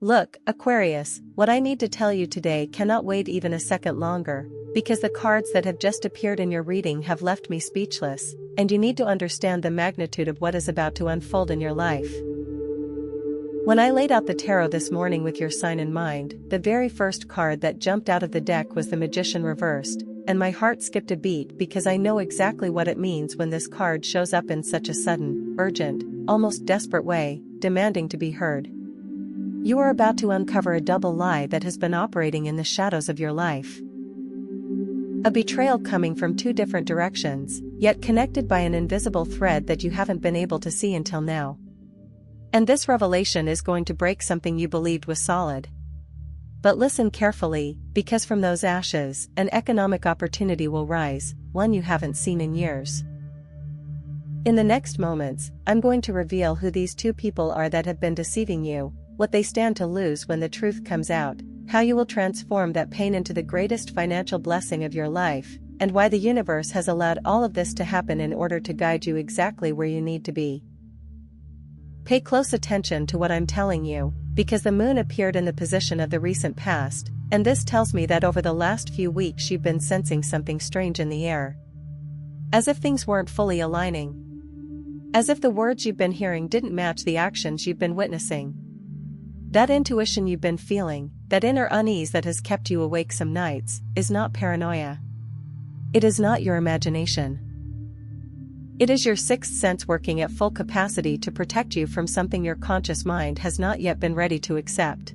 Look, Aquarius, what I need to tell you today cannot wait even a second longer, because the cards that have just appeared in your reading have left me speechless, and you need to understand the magnitude of what is about to unfold in your life. When I laid out the tarot this morning with your sign in mind, the very first card that jumped out of the deck was the Magician reversed, and my heart skipped a beat because I know exactly what it means when this card shows up in such a sudden, urgent, almost desperate way, demanding to be heard. You are about to uncover a double lie that has been operating in the shadows of your life. A betrayal coming from two different directions, yet connected by an invisible thread that you haven't been able to see until now. And this revelation is going to break something you believed was solid. But listen carefully, because from those ashes, an economic opportunity will rise, one you haven't seen in years. In the next moments, I'm going to reveal who these two people are that have been deceiving you, what they stand to lose when the truth comes out, how you will transform that pain into the greatest financial blessing of your life, and why the universe has allowed all of this to happen in order to guide you exactly where you need to be. Pay close attention to what I'm telling you, because the moon appeared in the position of the recent past, and this tells me that over the last few weeks you've been sensing something strange in the air. As if things weren't fully aligning. As if the words you've been hearing didn't match the actions you've been witnessing. That intuition you've been feeling, that inner unease that has kept you awake some nights, is not paranoia. It is not your imagination. It is your sixth sense working at full capacity to protect you from something your conscious mind has not yet been ready to accept.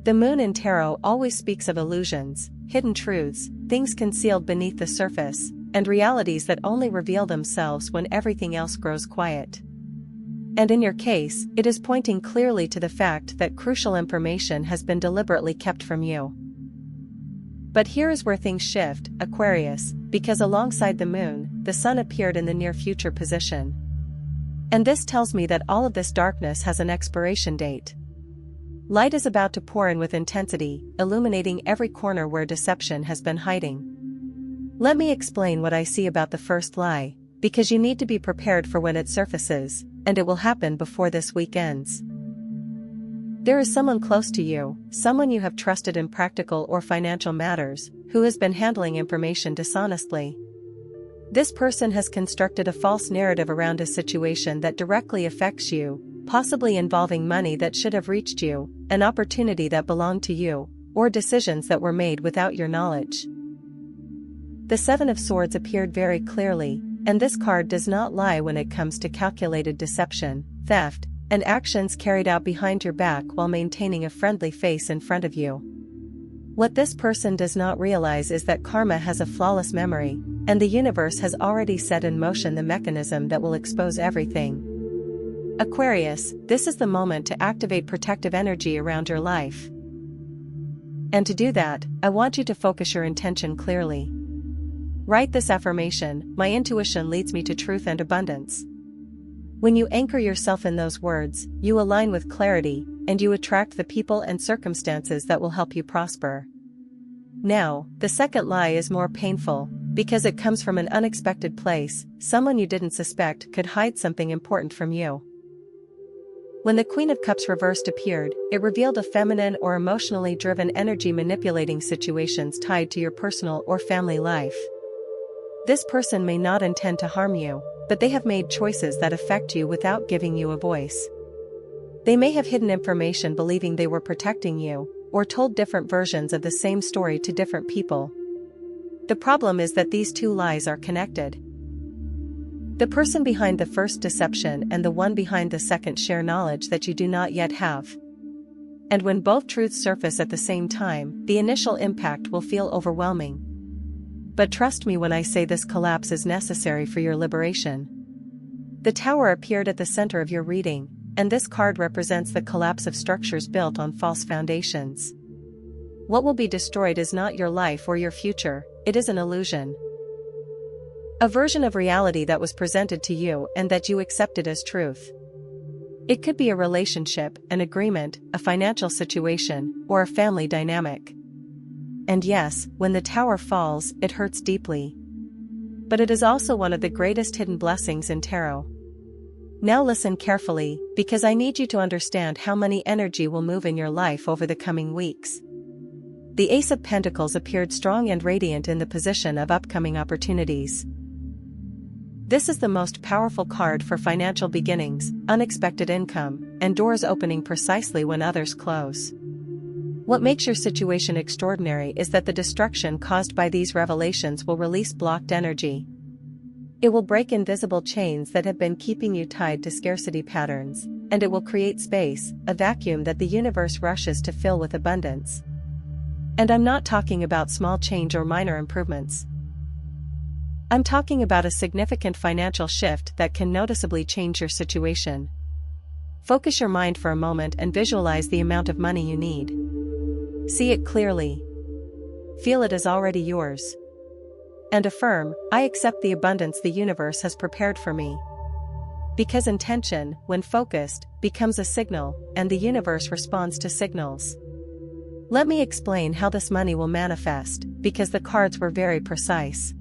The moon in tarot always speaks of illusions, hidden truths, things concealed beneath the surface, and realities that only reveal themselves when everything else grows quiet. And in your case, it is pointing clearly to the fact that crucial information has been deliberately kept from you. But here is where things shift, Aquarius, because alongside the moon, the sun appeared in the near future position. And this tells me that all of this darkness has an expiration date. Light is about to pour in with intensity, illuminating every corner where deception has been hiding. Let me explain what I see about the first lie, because you need to be prepared for when it surfaces, and it will happen before this week ends. There is someone close to you, someone you have trusted in practical or financial matters, who has been handling information dishonestly. This person has constructed a false narrative around a situation that directly affects you, possibly involving money that should have reached you, an opportunity that belonged to you, or decisions that were made without your knowledge. The Seven of Swords appeared very clearly, and this card does not lie when it comes to calculated deception, theft, and actions carried out behind your back while maintaining a friendly face in front of you. What this person does not realize is that karma has a flawless memory, and the universe has already set in motion the mechanism that will expose everything. Aquarius, this is the moment to activate protective energy around your life. And to do that, I want you to focus your intention clearly. Write this affirmation: my intuition leads me to truth and abundance. When you anchor yourself in those words, you align with clarity, and you attract the people and circumstances that will help you prosper. Now, the second lie is more painful, because it comes from an unexpected place. Someone you didn't suspect could hide something important from you. When the Queen of Cups reversed appeared, it revealed a feminine or emotionally driven energy manipulating situations tied to your personal or family life. This person may not intend to harm you, but they have made choices that affect you without giving you a voice. They may have hidden information believing they were protecting you, or told different versions of the same story to different people. The problem is that these two lies are connected. The person behind the first deception and the one behind the second share knowledge that you do not yet have. And when both truths surface at the same time, the initial impact will feel overwhelming. But trust me when I say this collapse is necessary for your liberation. The Tower appeared at the center of your reading, and this card represents the collapse of structures built on false foundations. What will be destroyed is not your life or your future, it is an illusion. A version of reality that was presented to you and that you accepted as truth. It could be a relationship, an agreement, a financial situation, or a family dynamic. And yes, when the tower falls, it hurts deeply. But it is also one of the greatest hidden blessings in tarot. Now listen carefully, because I need you to understand how money energy will move in your life over the coming weeks. The Ace of Pentacles appeared strong and radiant in the position of upcoming opportunities. This is the most powerful card for financial beginnings, unexpected income, and doors opening precisely when others close. What makes your situation extraordinary is that the destruction caused by these revelations will release blocked energy. It will break invisible chains that have been keeping you tied to scarcity patterns, and it will create space, a vacuum that the universe rushes to fill with abundance. And I'm not talking about small change or minor improvements. I'm talking about a significant financial shift that can noticeably change your situation. Focus your mind for a moment and visualize the amount of money you need. See it clearly. Feel it as already yours. And affirm, I accept the abundance the universe has prepared for me. Because intention, when focused, becomes a signal, and the universe responds to signals. Let me explain how this money will manifest, because the cards were very precise.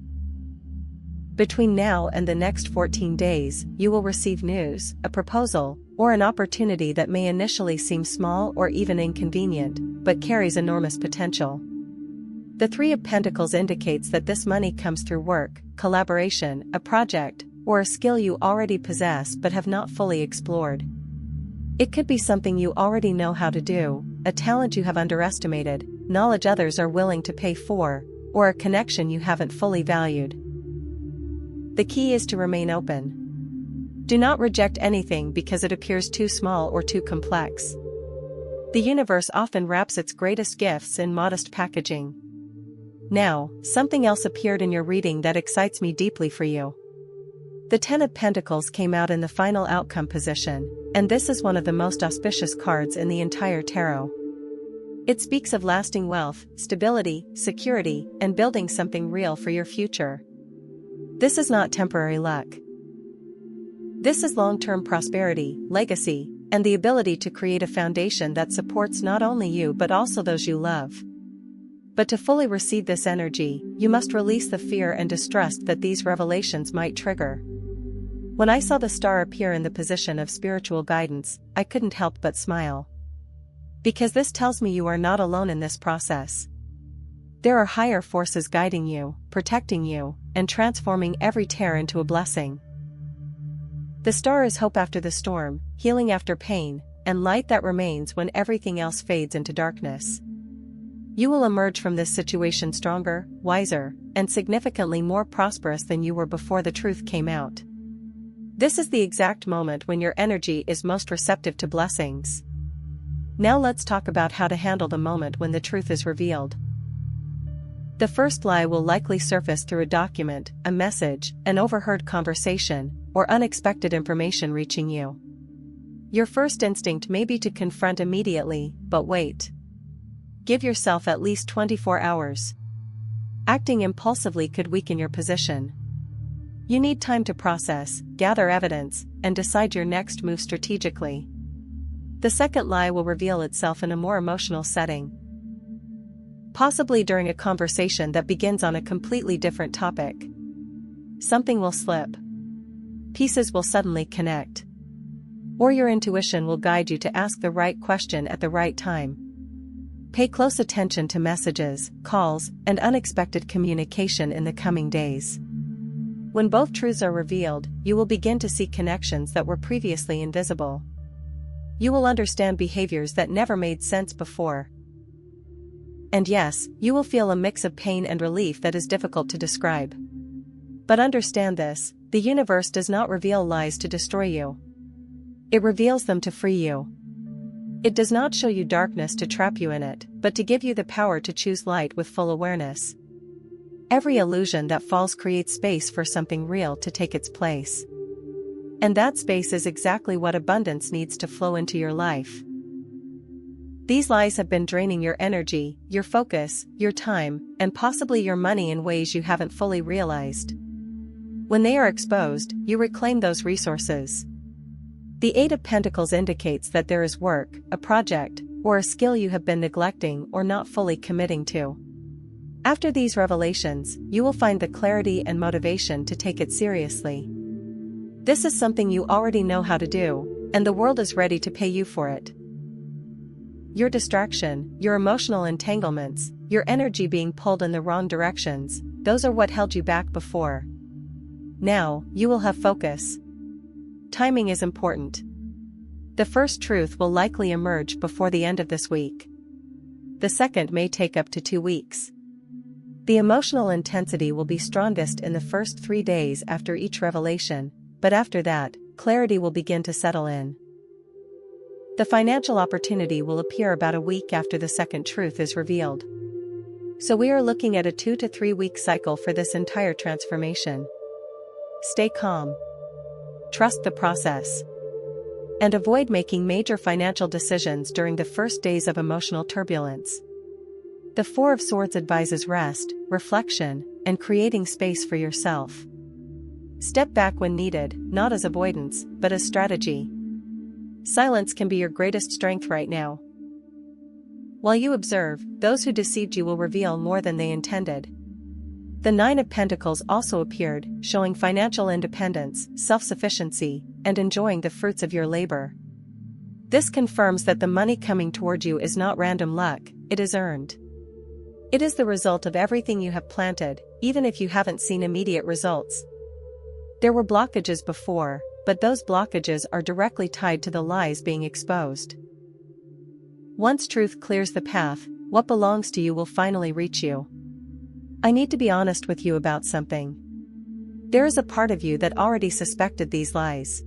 Between now and the next 14 days, you will receive news, a proposal, or an opportunity that may initially seem small or even inconvenient, but carries enormous potential. The Three of Pentacles indicates that this money comes through work, collaboration, a project, or a skill you already possess but have not fully explored. It could be something you already know how to do, a talent you have underestimated, knowledge others are willing to pay for, or a connection you haven't fully valued. The key is to remain open. Do not reject anything because it appears too small or too complex. The universe often wraps its greatest gifts in modest packaging. Now, something else appeared in your reading that excites me deeply for you. The Ten of Pentacles came out in the final outcome position, and this is one of the most auspicious cards in the entire tarot. It speaks of lasting wealth, stability, security, and building something real for your future. This is not temporary luck. This is long-term prosperity, legacy, and the ability to create a foundation that supports not only you but also those you love. But to fully receive this energy, you must release the fear and distrust that these revelations might trigger. When I saw the star appear in the position of spiritual guidance, I couldn't help but smile. Because this tells me you are not alone in this process. There are higher forces guiding you, protecting you, and transforming every tear into a blessing. The star is hope after the storm, healing after pain, and light that remains when everything else fades into darkness. You will emerge from this situation stronger, wiser, and significantly more prosperous than you were before the truth came out. This is the exact moment when your energy is most receptive to blessings. Now let's talk about how to handle the moment when the truth is revealed. The first lie will likely surface through a document, a message, an overheard conversation, or unexpected information reaching you. Your first instinct may be to confront immediately, but wait. Give yourself at least 24 hours. Acting impulsively could weaken your position. You need time to process, gather evidence, and decide your next move strategically. The second lie will reveal itself in a more emotional setting. Possibly during a conversation that begins on a completely different topic. Something will slip. Pieces will suddenly connect. Or your intuition will guide you to ask the right question at the right time. Pay close attention to messages, calls, and unexpected communication in the coming days. When both truths are revealed, you will begin to see connections that were previously invisible. You will understand behaviors that never made sense before. And yes, you will feel a mix of pain and relief that is difficult to describe. But understand this, the universe does not reveal lies to destroy you. It reveals them to free you. It does not show you darkness to trap you in it, but to give you the power to choose light with full awareness. Every illusion that falls creates space for something real to take its place. And that space is exactly what abundance needs to flow into your life. These lies have been draining your energy, your focus, your time, and possibly your money in ways you haven't fully realized. When they are exposed, you reclaim those resources. The Eight of Pentacles indicates that there is work, a project, or a skill you have been neglecting or not fully committing to. After these revelations, you will find the clarity and motivation to take it seriously. This is something you already know how to do, and the world is ready to pay you for it. Your distraction, your emotional entanglements, your energy being pulled in the wrong directions, those are what held you back before. Now, you will have focus. Timing is important. The first truth will likely emerge before the end of this week. The second may take up to 2 weeks. The emotional intensity will be strongest in the first 3 days after each revelation, but after that, clarity will begin to settle in. The financial opportunity will appear about a week after the second truth is revealed. So we are looking at a 2 to 3 week cycle for this entire transformation. Stay calm. Trust the process. And avoid making major financial decisions during the first days of emotional turbulence. The Four of Swords advises rest, reflection, and creating space for yourself. Step back when needed, not as avoidance, but as strategy. Silence can be your greatest strength right now. While you observe, those who deceived you will reveal more than they intended. The Nine of Pentacles also appeared, showing financial independence, self-sufficiency, and enjoying the fruits of your labor. This confirms that the money coming toward you is not random luck, it is earned. It is the result of everything you have planted, even if you haven't seen immediate results. There were blockages before, but those blockages are directly tied to the lies being exposed. Once truth clears the path, what belongs to you will finally reach you. I need to be honest with you about something. There is a part of you that already suspected these lies.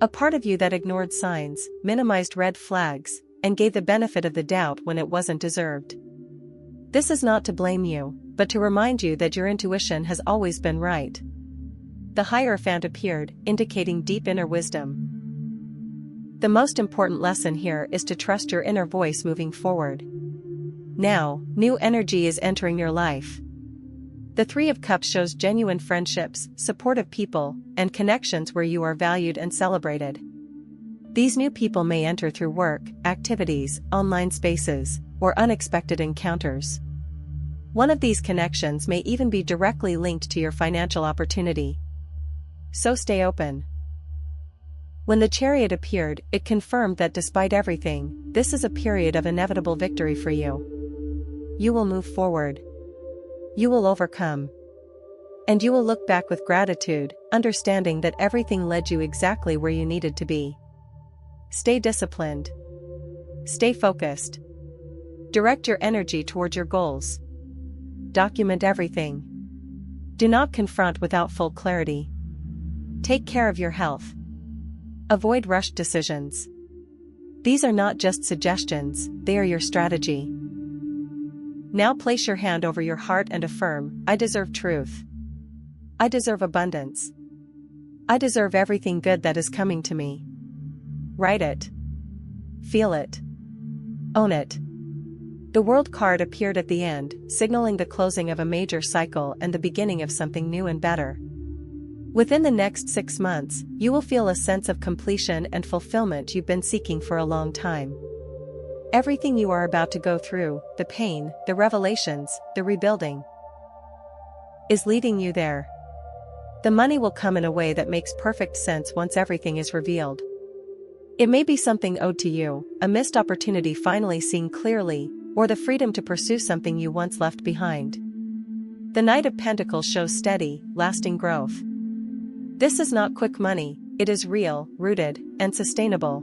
A part of you that ignored signs, minimized red flags, and gave the benefit of the doubt when it wasn't deserved. This is not to blame you, but to remind you that your intuition has always been right. The Hierophant appeared, indicating deep inner wisdom. The most important lesson here is to trust your inner voice moving forward. Now, new energy is entering your life. The Three of Cups shows genuine friendships, supportive people, and connections where you are valued and celebrated. These new people may enter through work, activities, online spaces, or unexpected encounters. One of these connections may even be directly linked to your financial opportunity. So stay open. When the Chariot appeared, it confirmed that despite everything, this is a period of inevitable victory for you. You will move forward. You will overcome. And you will look back with gratitude, understanding that everything led you exactly where you needed to be. Stay disciplined. Stay focused. Direct your energy towards your goals. Document everything. Do not confront without full clarity. Take care of your health. Avoid rushed decisions. These are not just suggestions, they are your strategy. Now place your hand over your heart and affirm, I deserve truth. I deserve abundance. I deserve everything good that is coming to me. Write it. Feel it. Own it. The World card appeared at the end, signaling the closing of a major cycle and the beginning of something new and better. Within the next 6 months, you will feel a sense of completion and fulfillment you've been seeking for a long time. Everything you are about to go through, the pain, the revelations, the rebuilding, is leading you there. The money will come in a way that makes perfect sense once everything is revealed. It may be something owed to you, a missed opportunity finally seen clearly, or the freedom to pursue something you once left behind. The Knight of Pentacles shows steady, lasting growth. This is not quick money, it is real, rooted, and sustainable.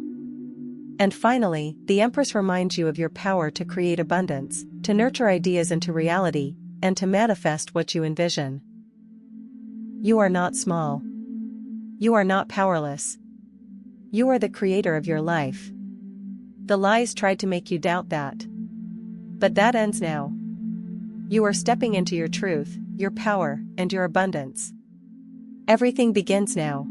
And finally, the Empress reminds you of your power to create abundance, to nurture ideas into reality, and to manifest what you envision. You are not small. You are not powerless. You are the creator of your life. The lies tried to make you doubt that. But that ends now. You are stepping into your truth, your power, and your abundance. Everything begins now.